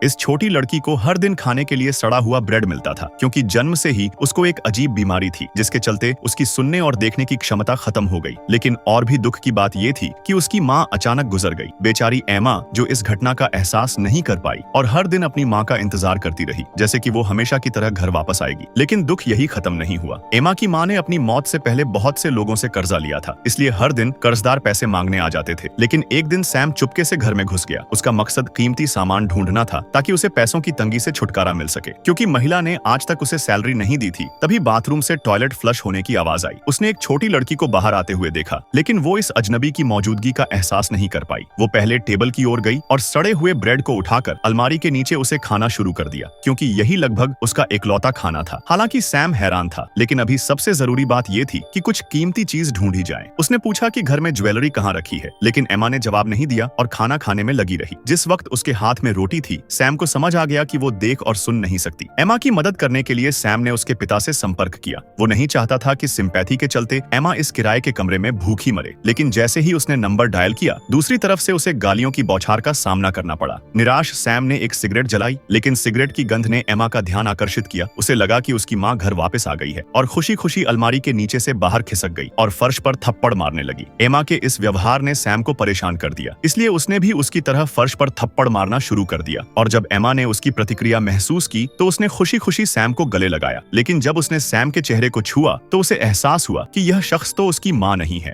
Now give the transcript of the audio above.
इस छोटी लड़की को हर दिन खाने के लिए सड़ा हुआ ब्रेड मिलता था, क्योंकि जन्म से ही उसको एक अजीब बीमारी थी जिसके चलते उसकी सुनने और देखने की क्षमता खत्म हो गई। लेकिन और भी दुख की बात ये थी कि उसकी माँ अचानक गुजर गई। बेचारी एमा, जो इस घटना का एहसास नहीं कर पाई और हर दिन अपनी माँ का इंतजार करती रही, जैसे कि वो हमेशा की तरह घर वापस आएगी। लेकिन दुख यही खत्म नहीं हुआ। एमा की माँ ने अपनी मौत से पहले बहुत से लोगों से कर्जा लिया था, इसलिए हर दिन कर्जदार पैसे मांगने आ जाते थे। लेकिन एक दिन सैम चुपके से घर में घुस गया। उसका मकसद कीमती सामान ढूंढना था ताकि उसे पैसों की तंगी से छुटकारा मिल सके। क्योंकि महिला ने आज तक उसे सैलरी नहीं दी थी, तभी बाथरूम से टॉयलेट फ्लश होने की आवाज आई। उसने एक छोटी लड़की को बाहर आते हुए देखा, लेकिन वो इस अजनबी की मौजूदगी का एहसास नहीं कर पाई। वो पहले टेबल की ओर गई और सड़े हुए ब्रेड को उठाकर अलमारी के नीचे उसे खाना शुरू कर दिया, क्योंकि यही लगभग उसका इकलौता खाना था। हालांकि सैम हैरान था, लेकिन अभी सबसे जरूरी बात ये थी कि कुछ कीमती चीज ढूंढी जाए। उसने पूछा कि घर में ज्वेलरी कहाँ रखी है, लेकिन एमा ने जवाब नहीं दिया और खाना खाने में लगी रही। जिस वक्त उसके हाथ में रोटी थी, सैम को समझ आ गया कि वो देख और सुन नहीं सकती। एमा की मदद करने के लिए सैम ने उसके पिता से संपर्क किया। वो नहीं चाहता था कि सिंपैथी के चलते एमा इस किराए के कमरे में भूखी मरे। लेकिन जैसे ही उसने नंबर डायल किया, दूसरी तरफ से उसे गालियों की बौछार का सामना करना पड़ा। निराश सैम ने एक सिगरेट जलाई, लेकिन सिगरेट की गंध ने एमा का ध्यान आकर्षित किया। उसे लगा कि उसकी माँ घर वापस आ गई है और खुशी खुशी अलमारी के नीचे से बाहर खिसक गई और फर्श पर थप्पड़ मारने लगी। एमा के इस व्यवहार ने सैम को परेशान कर दिया, इसलिए उसने भी उसकी तरह फर्श पर थप्पड़ मारना शुरू कर दिया। और जब एमा ने उसकी प्रतिक्रिया महसूस की तो उसने खुशी खुशी सैम को गले लगाया। लेकिन जब उसने सैम के चेहरे को छुआ तो उसे एहसास हुआ कि यह शख्स तो उसकी माँ नहीं है।